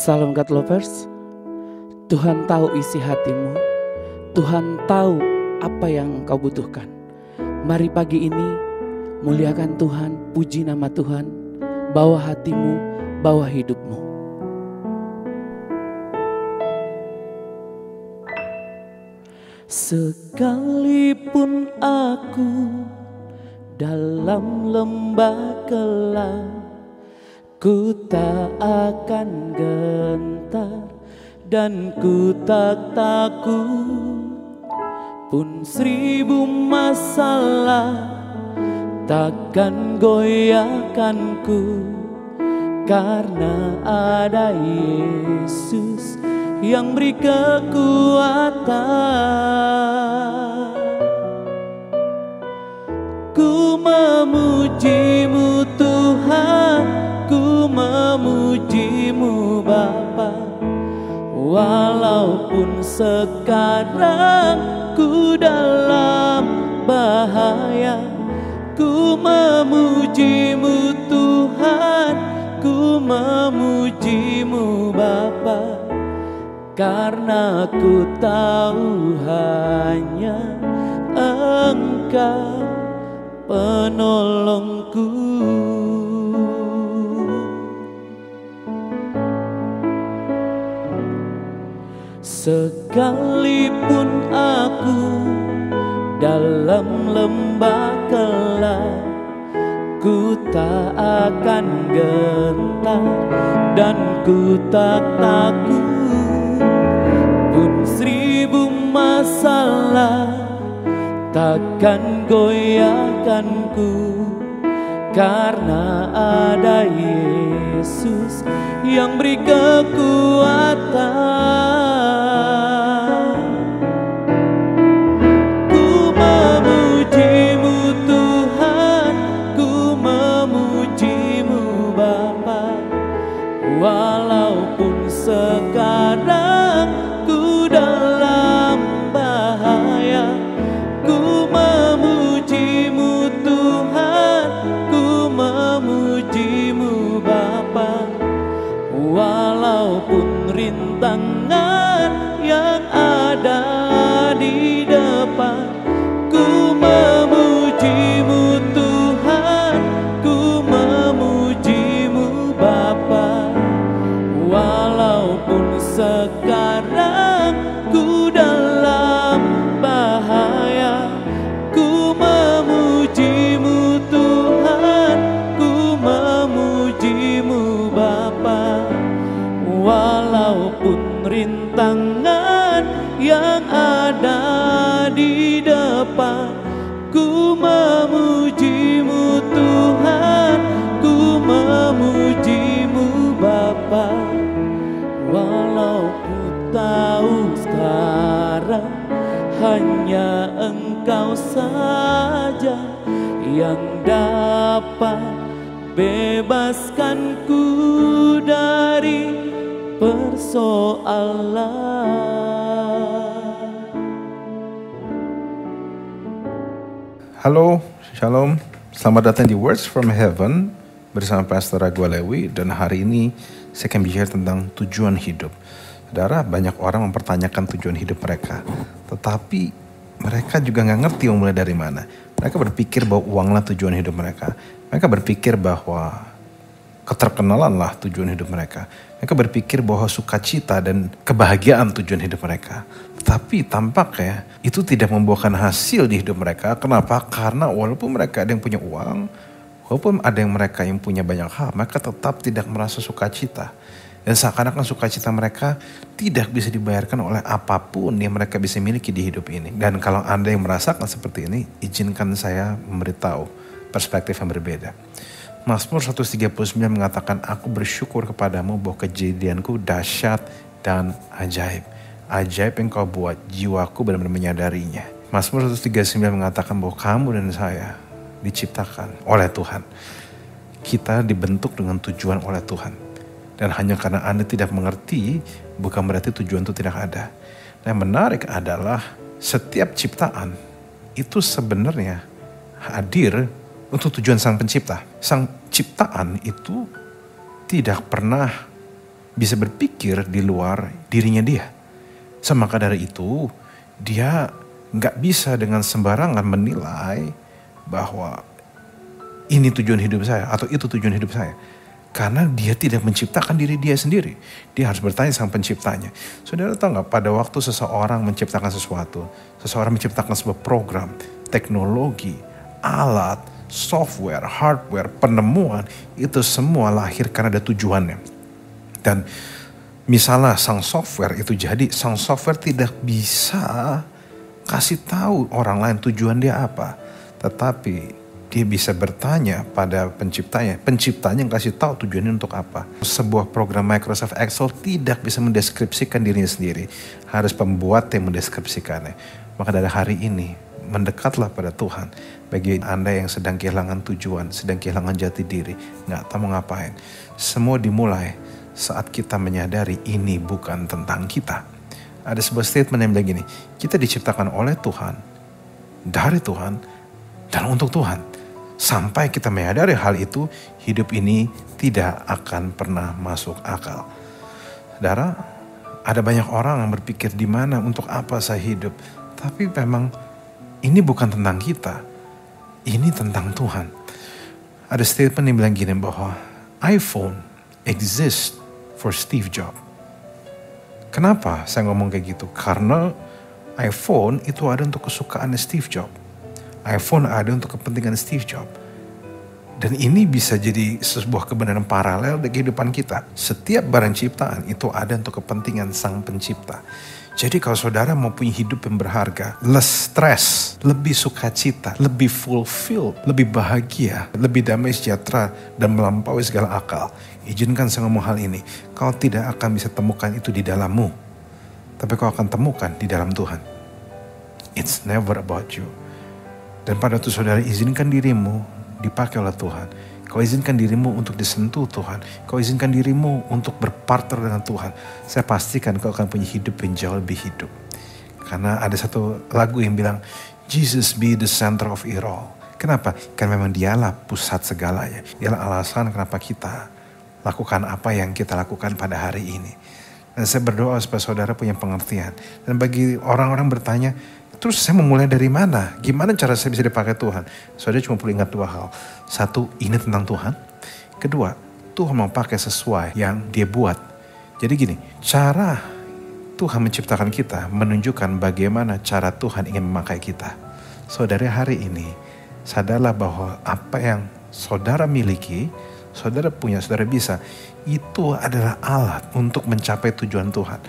Salam God Lovers. Tuhan tahu isi hatimu. Tuhan tahu apa yang kau butuhkan. Mari pagi ini muliakan Tuhan, puji nama Tuhan. Bawa hatimu, bawa hidupmu. Sekalipun aku dalam lembah gelap, ku tak akan gentar dan ku tak takut. Pun 1000 masalah takkan goyahkanku, karena ada Yesus yang beri kekuatan. Ku memujimu Tuhan, ku memujimu Bapa, walaupun sekarang ku dalam bahaya. Ku memujimu Tuhan, ku memujimu Bapa, karena ku tahu hanya Engkau penolongku. Sekalipun aku dalam lembah gelap, ku tak akan gentar dan ku tak takut. Pun 1000 masalah takkan goyahkanku, karena ada Yesus yang beri kekuatan. Ku memujimu Tuhan, ku memujimu Bapa, walaupun sekarang ku dalam bahaya. Ku memujimu Tuhan, ku memujimu Bapa, walaupun rintangan yang ada di depan. Ku memujimu Tuhan, ku memujimu Bapa, walaupun sekarang ku dalam bahaya. Ku ada di depan. Ku memuji-Mu Tuhan, ku memuji-Mu Bapa. Walau ku tahu sekarang hanya Engkau saja yang dapat bebaskanku dari persoalan. Halo, Shalom. Selamat datang di Words from Heaven bersama Pastor Agwalewi. Dan hari ini saya akan bicara tentang tujuan hidup. Saudara, banyak orang mempertanyakan tujuan hidup mereka, tetapi mereka juga gak ngerti mulai dari mana. Mereka berpikir bahwa uanglah tujuan hidup mereka. Mereka berpikir bahwa keterkenalanlah tujuan hidup mereka. Mereka berpikir bahwa sukacita dan kebahagiaan tujuan hidup mereka. Tetapi tampaknya itu tidak membuahkan hasil di hidup mereka. Kenapa? Karena walaupun mereka ada yang punya uang, walaupun ada yang mereka yang punya banyak hal, mereka tetap tidak merasa sukacita. Dan seakan-akan sukacita mereka tidak bisa dibayarkan oleh apapun yang mereka bisa miliki di hidup ini. Dan kalau Anda yang merasakan seperti ini, izinkan saya memberitahu perspektif yang berbeda. Mazmur 139 mengatakan, aku bersyukur kepadamu bahwa kejadianku dahsyat dan ajaib. Ajaib yang kau buat, jiwaku benar-benar menyadarinya. Mazmur 139 mengatakan bahwa kamu dan saya diciptakan oleh Tuhan. Kita dibentuk dengan tujuan oleh Tuhan. Dan hanya karena Anda tidak mengerti, bukan berarti tujuan itu tidak ada. Nah, yang menarik adalah setiap ciptaan itu sebenarnya hadir untuk tujuan Sang Pencipta. Sang ciptaan itu tidak pernah bisa berpikir di luar dirinya dia. Maka dari itu, dia gak bisa dengan sembarangan menilai bahwa ini tujuan hidup saya atau itu tujuan hidup saya. Karena dia tidak menciptakan diri dia sendiri. Dia harus bertanya Sang Penciptanya. Saudara tahu gak, pada waktu seseorang menciptakan sesuatu, seseorang menciptakan sebuah program, teknologi, alat, software, hardware, penemuan, itu semua lahir karena ada tujuannya. Dan misalnya sang software itu jadi, sang software tidak bisa kasih tahu orang lain tujuan dia apa. Tetapi dia bisa bertanya pada penciptanya. Penciptanya yang kasih tahu tujuannya untuk apa. Sebuah program Microsoft Excel tidak bisa mendeskripsikan dirinya sendiri. Harus pembuat yang mendeskripsikannya. Maka dari hari ini, mendekatlah pada Tuhan. Bagi Anda yang sedang kehilangan tujuan, sedang kehilangan jati diri, gak tahu mau ngapain. Semua dimulai saat kita menyadari ini bukan tentang kita. Ada sebuah statement yang bilang gini, kita diciptakan oleh Tuhan, dari Tuhan, dan untuk Tuhan. Sampai kita menyadari hal itu, hidup ini tidak akan pernah masuk akal. Saudara, ada banyak orang yang berpikir di mana, untuk apa saya hidup. Tapi memang ini bukan tentang kita. Ini tentang Tuhan. Ada statement yang bilang gini bahwa iPhone exists for Steve Jobs. Kenapa saya ngomong kayak gitu? Karena iPhone itu ada untuk kesukaan Steve Jobs. iPhone ada untuk kepentingan Steve Jobs. Dan ini bisa jadi sebuah kebenaran paralel di kehidupan kita. Setiap barang ciptaan itu ada untuk kepentingan Sang Pencipta. Jadi kalau saudara mau punya hidup yang berharga, less stress, lebih sukacita, lebih fulfill, lebih bahagia, lebih damai sejahtera, dan melampaui segala akal, izinkan saya ngomong hal ini. Kau tidak akan bisa temukan itu di dalammu, tapi kau akan temukan di dalam Tuhan. It's never about you. Dan pada waktu saudara izinkan dirimu dipakai oleh Tuhan, kau izinkan dirimu untuk disentuh Tuhan, kau izinkan dirimu untuk berpartner dengan Tuhan, saya pastikan kau akan punya hidup yang jauh lebih hidup. Karena ada satu lagu yang bilang, Jesus be the center of it all. Kenapa? Karena memang dialah pusat segalanya. Dialah alasan kenapa kita lakukan apa yang kita lakukan pada hari ini. Dan saya berdoa supaya saudara punya pengertian. Dan bagi orang-orang bertanya, terus saya memulai dari mana? Gimana cara saya bisa dipakai Tuhan? Saudara cuma perlu ingat dua hal. Satu, ini tentang Tuhan. Kedua, Tuhan mau pakai sesuai yang Dia buat. Jadi gini, cara Tuhan menciptakan kita menunjukkan bagaimana cara Tuhan ingin memakai kita. Saudara hari ini, sadarlah bahwa apa yang saudara miliki, saudara punya, saudara bisa, itu adalah alat untuk mencapai tujuan Tuhan.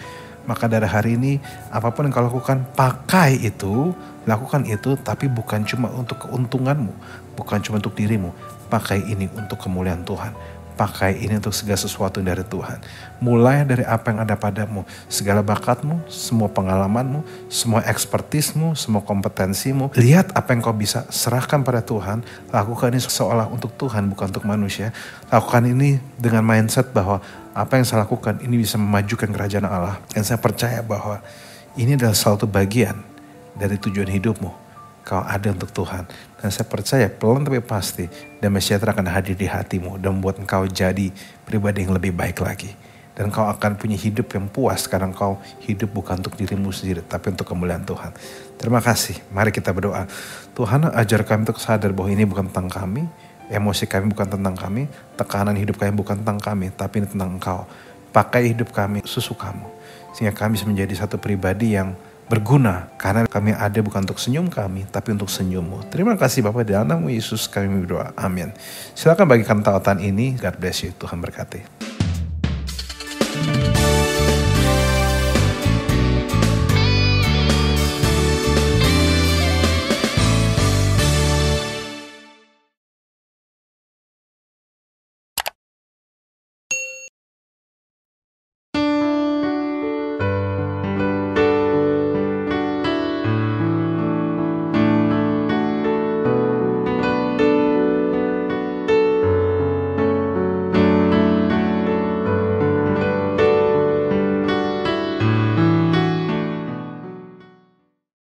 Maka dari hari ini, apapun yang kau lakukan, pakai itu, lakukan itu, tapi bukan cuma untuk keuntunganmu, bukan cuma untuk dirimu. Pakai ini untuk kemuliaan Tuhan. Pakai ini untuk segala sesuatu dari Tuhan. Mulai dari apa yang ada padamu, segala bakatmu, semua pengalamanmu, semua ekspertismu, semua kompetensimu. Lihat apa yang kau bisa, serahkan pada Tuhan. Lakukan ini seolah untuk Tuhan, bukan untuk manusia. Lakukan ini dengan mindset bahwa apa yang saya lakukan ini bisa memajukan kerajaan Allah. Dan saya percaya bahwa ini adalah salah satu bagian dari tujuan hidupmu. Kau ada untuk Tuhan. Dan saya percaya pelan tapi pasti damai sejahtera akan hadir di hatimu dan membuat engkau jadi pribadi yang lebih baik lagi. Dan kau akan punya hidup yang puas karena kau hidup bukan untuk dirimu sendiri tapi untuk kemuliaan Tuhan. Terima kasih. Mari kita berdoa. Tuhan, ajar kami untuk sadar bahwa ini bukan tentang kami, emosi kami bukan tentang kami, tekanan hidup kami bukan tentang kami, tapi ini tentang Engkau. Pakai hidup kami sesukamu sehingga kami bisa menjadi satu pribadi yang berguna, karena kami ada bukan untuk senyum kami, tapi untuk senyummu. Terima kasih Bapak, di dalam nama Yesus kami berdoa. Amin. Silakan bagikan tautan ini. God bless you. Tuhan berkati.